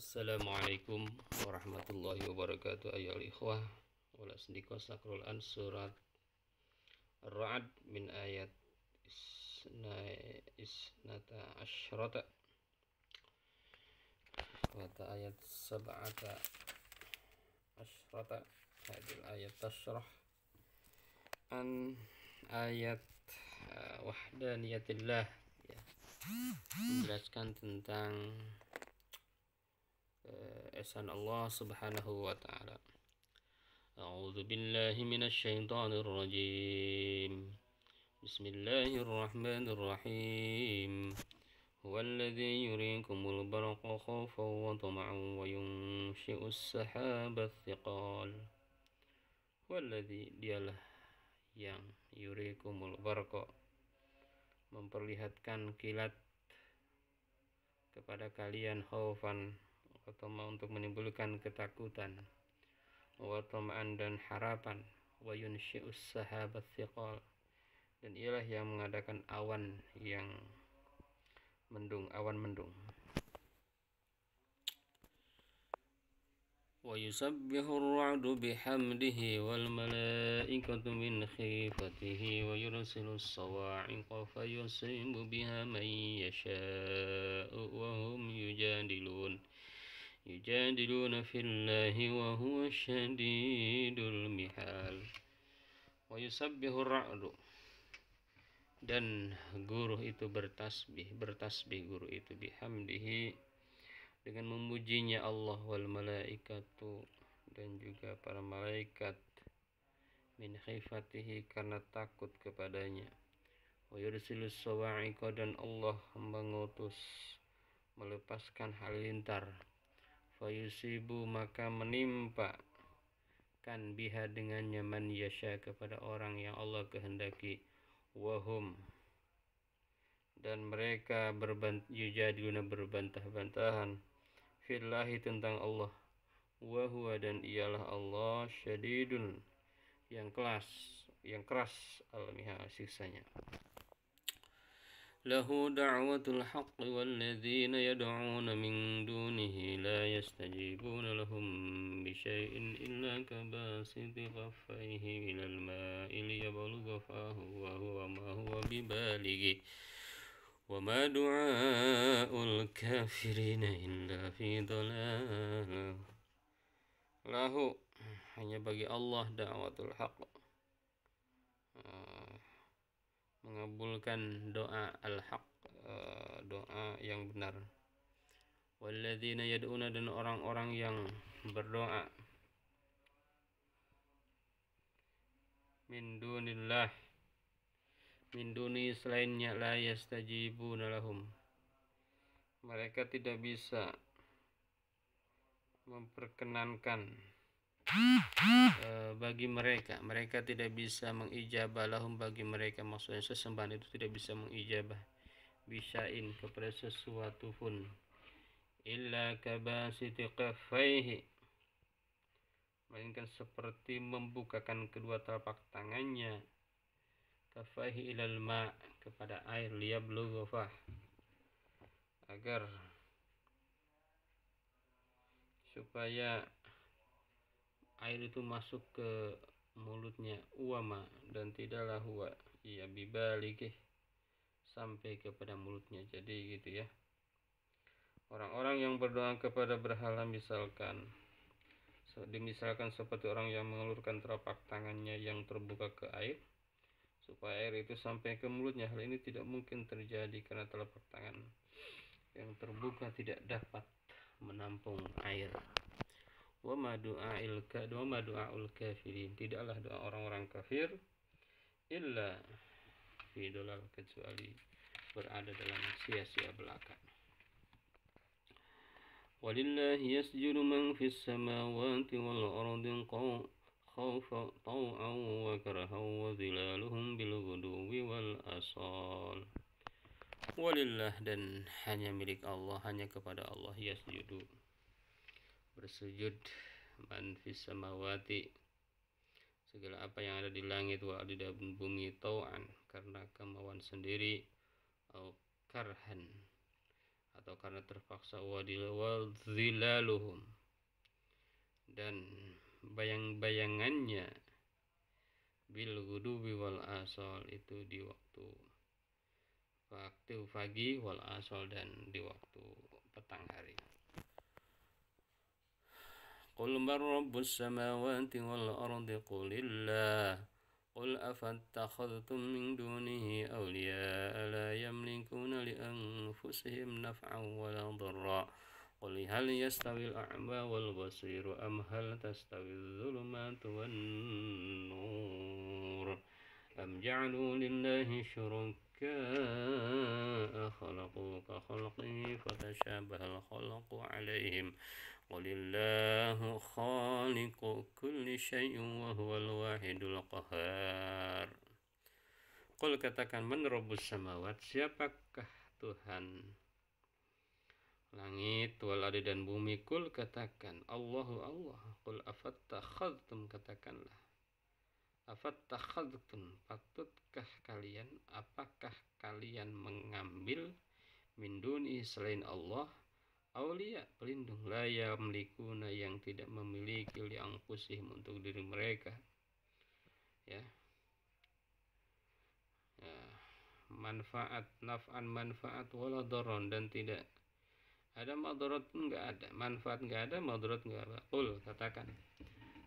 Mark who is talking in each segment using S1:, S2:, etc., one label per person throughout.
S1: Assalamualaikum warahmatullahi wabarakatuh. Ayyuhal ikhwah wal asdiqah, sakrul surat Ar-Ra'd min ayat isnata asyrata wa ayat sab'ata asyrata. Hadil ayat tasyrah an ayat wahdaniyatillah, ya, menjelaskan tentang ihsan Allah subhanahu wa ta'ala. A'udzu billahi minasy syaithanir rajim. Bismillahirrahmanirrahim. Huwallazi yuriikumul barqa khaufan wa tama'an wa yunshi'us sahabats thiqal. Huwallazi, dialah yang yuriikumul barqa, memperlihatkan kilat kepada kalian, khaufan atau untuk menimbulkan ketakutan, wa tama'an dan harapan, wa yunshi'us sahabat thiqal, dan ialah yang mengadakan awan yang mendung, awan mendung. Wa yusabbihu ar-ra'du bihamdihi wal malaikatu min khifatihi wa yursilu as-sawa'iqa fayusibu biha man yasha'u wa hum yujadiluna fillahi wa huwa syadidul mihal. Wa yusabbihu ar-ra'du, dan guru itu bertasbih guru itu, bihamdihi, dengan memujinya Allah, wal malaikatu, dan juga para malaikat, min khifatihi, karena takut kepadanya, wa yursilus sawa'iqa, dan Allah mengutus, melepaskan halilintar, fayusibu, maka menimpa, kan biha, dengannya, man yasha, kepada orang yang Allah kehendaki, wahum, dan mereka yujadiluna, berbantah-bantahan, fillahi, tentang Allah, wahuwa, dan ialah Allah, syadidun, yang keras, alamiha, siksanya. Lahu da'watul haqqi walladzina yad'una min dunihi la yastajibuna lahum bisyai'in illa kabasiti ghaffaihi ilal ma'i liyablugha fahu wa huwa ma huwa bibalighi wa ma du'aul kafirina illa fi dhalal. Lahu, hanya bagi Allah, da'watul haqq, mengabulkan doa al-haq, doa yang benar. Walladzina yad'una, dan orang-orang yang berdoa, min dunillah, min duni, selainnya, la yastajibuna lahum, mereka tidak bisa memperkenankan bagi mereka tidak bisa mengijabah, lahum, bagi mereka, maksudnya sesembahan itu tidak bisa mengijabah, bisya'in, kepada sesuatu pun, illa kabasiti qaffaihi, melainkan seperti membukakan kedua telapak tangannya, kaffaihi ilal ma', kepada air, liyablugha fah, agar supaya air itu masuk ke mulutnya, uwama, dan tidaklah huwa, ia bibaligih, sampai kepada mulutnya. Jadi gitu ya, orang-orang yang berdoa kepada berhala, misalkan seperti orang yang mengulurkan telapak tangannya yang terbuka ke air supaya air itu sampai ke mulutnya, hal ini tidak mungkin terjadi karena telapak tangan yang terbuka tidak dapat menampung air. Wa ma du'aul kafirin, tidaklah doa orang-orang kafir, illa fi dhalal, kecuali berada dalam sia-sia belaka. Walillahi yasjudu man fis samawati wal ardi khawfan taw'an wa karahan wa zilaluhum bil ghuduwi wal asal. Walillah, dan hanya milik Allah, hanya kepada Allah, yasjudu, bersujud, man fis samawati, segala apa yang ada di langit, wa di dalam bumi, tau'an, karena kemauan sendiri, au karhan, atau karena terpaksa, wadzilaluhum, dan bayang-bayangannya, bil gudubi wal asal, itu di waktu pagi, wal asal, dan di waktu petang hari. Qul man rabbus samawati wal ardi qulillah qul afattakhadhtum min dunihi awliya'a la yamlikuna li anfusihim naf'an wala dharra qul hal yastawil a'ma wal basiru am hal tastawil dhulumatu wan nur am ja'alu lillahi syuraka'a khalaqu ka khalqihi fatashabahal khalqu 'alaihim Qulillahu khaliqu kulli syai'in wa huwal wahidul qahar. Qul, katakan, man rabbus samawat, siapakah Tuhan langit wal ardi dan bumi. Qul, katakan, Allahu Allah. Qul afattakhadhtum, katakanlah, afattakhadhtum, patutkah kalian, apakah kalian mengambil min duni, selain Allah, aulia, pelindung, la yamlikuna, yang tidak memiliki, li anfusihim, untuk diri mereka, ya, manfaat, naf'an, manfaat, wala daron, dan tidak ada madarat pun enggak ada, manfaat enggak ada, madarat enggak ada. Qul, katakan,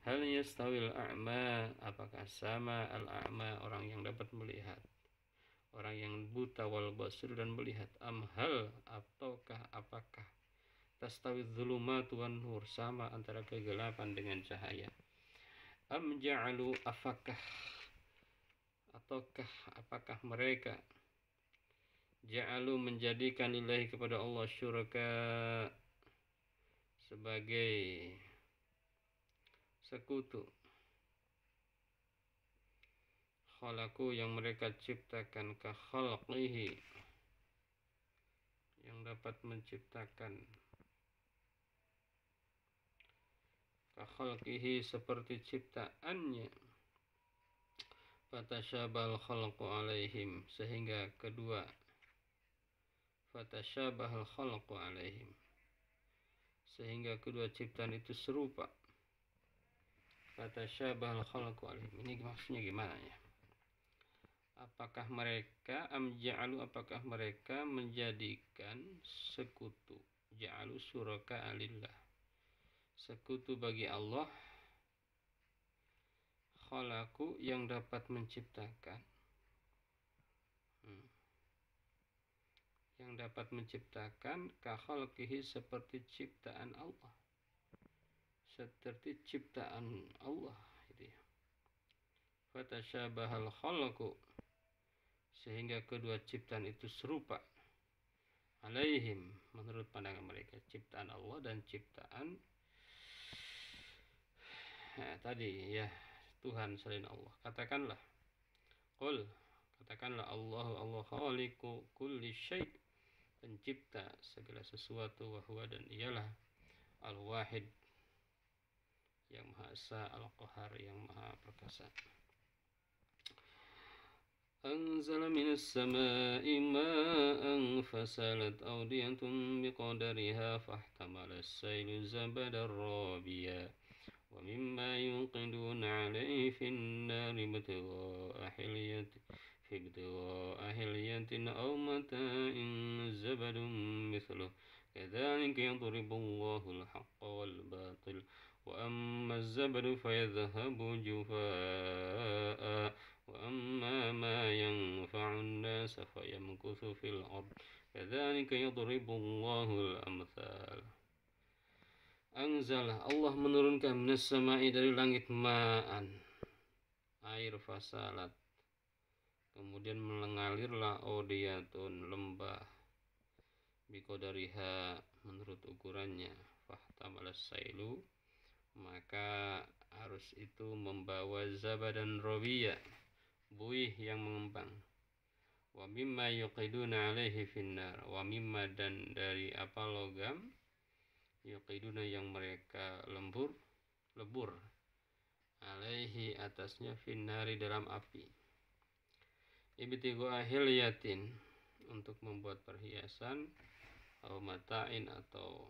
S1: hal yastawil a'ma, apakah sama al a'ma, orang yang dapat melihat, orang yang buta, wal basir, dan melihat, am hal, ataukah apakah, tastawid zulumatu wan nur, sama antara kegelapan dengan cahaya. Am ja'alu, apakah, ataukah apakah mereka, ja'alu, menjadikan, lillahi, kepada Allah, syuraka, sebagai sekutu, khalaqu, yang mereka ciptakan, ka khalqihi, yang dapat menciptakan, kakhalqihi, seperti ciptaannya, fatasyabahal khalqu alaihim, sehingga kedua, fatasyabahal khalqu alaihim, sehingga kedua ciptaan itu serupa, fatasyabahal khalqu alaihim, ini maksudnya gimana ya? Apakah mereka, am ja'alu, apakah mereka menjadikan sekutu, ja'alu syuraka alillah, sekutu bagi Allah, khalaqu, yang dapat menciptakan, yang dapat menciptakan, ka khalqihi, seperti ciptaan Allah, seperti ciptaan Allah, gitu ya. Fatasyabahal khalqu, sehingga kedua ciptaan itu serupa, alaihim, menurut pandangan mereka, ciptaan Allah dan ciptaan tadi ya, Tuhan selain Allah. Katakanlah, qul, katakanlah, Allahu Allah, khaliqu kulli syai', pencipta segala sesuatu, wa huwa, dan ialah, al-wahid, yang maha esa, al-qahar, yang maha perkasa. Anzala minas sama'i ma'an fasalat awdiyatun biqadariha fahtamala as-sailu zabadar rabiya ومما يوقدون عليه في النار ابتغاء حلية أو متاع زبد مثله كذلك يضرب الله الحق والباطل وأما الزبد فيذهب جفاء وأما ما ينفع الناس فيمكث في الأرض كذلك يضرب الله الأمثال. Anzala, Allah menurunkan, minas sama'i, dari langit, ma'an, air, fasalat, kemudian mengalirlah, audiyatun, lembah, biqadariha, menurut ukurannya, fahtamalas sailu, maka arus itu membawa zabadan rawiya, buih yang mengembang, wa mimma yuqiduna alaihi finnar, wa mimma, dan dari apa, logam, yuqiduna, yang mereka lebur, alaihi, atasnya, finnari, dalam api, ibtigha ahiliyatin, untuk membuat perhiasan, atau mata'in atau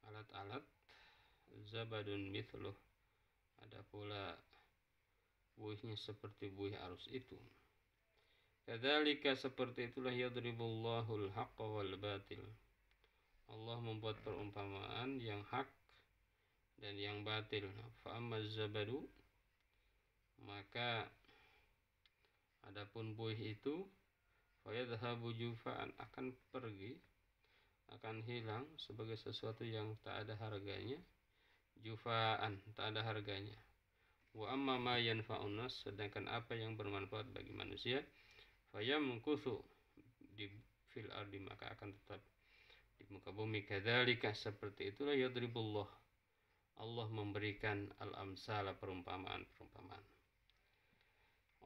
S1: alat-alat. Zabadun mithluh, ada pula buihnya seperti buih arus itu. Kadzalika, seperti itulah yadribullahul haqqa wal batil, Allah membuat perumpamaan yang hak dan yang batil. Fa ammaz zabadu, maka adapun buih itu, fayadhabu jufa'an, akan pergi, akan hilang sebagai sesuatu yang tak ada harganya. Jufa'an, tak ada harganya. Wa amma ma yanfa'un nas, sedangkan apa yang bermanfaat bagi manusia, fayamkuthu di fil ardi, maka akan tetap di muka bumi. Kadzalika, seperti itulah yadribullah, Allah memberikan al-amsala, perumpamaan-perumpamaan.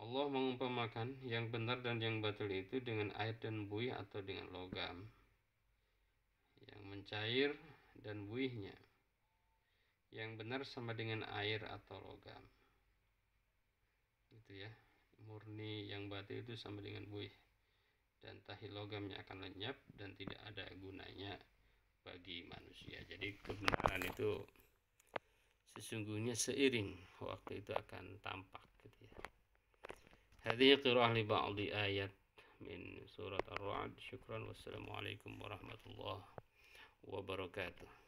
S1: Allah mengumpamakan yang benar dan yang batil itu dengan air dan buih atau dengan logam, yang mencair dan buihnya. Yang benar sama dengan air atau logam, gitu ya. Murni, yang batil itu sama dengan buih, dan tahi logamnya akan lenyap dan tidak ada gunanya bagi manusia. Jadi kebenaran itu sesungguhnya seiring waktu itu akan tampak, gitu ya. Hadhihi qira'ah li ba'di ayat min surat Ar-Ra'd. Syukran, wassalamualaikum warahmatullahi wabarakatuh.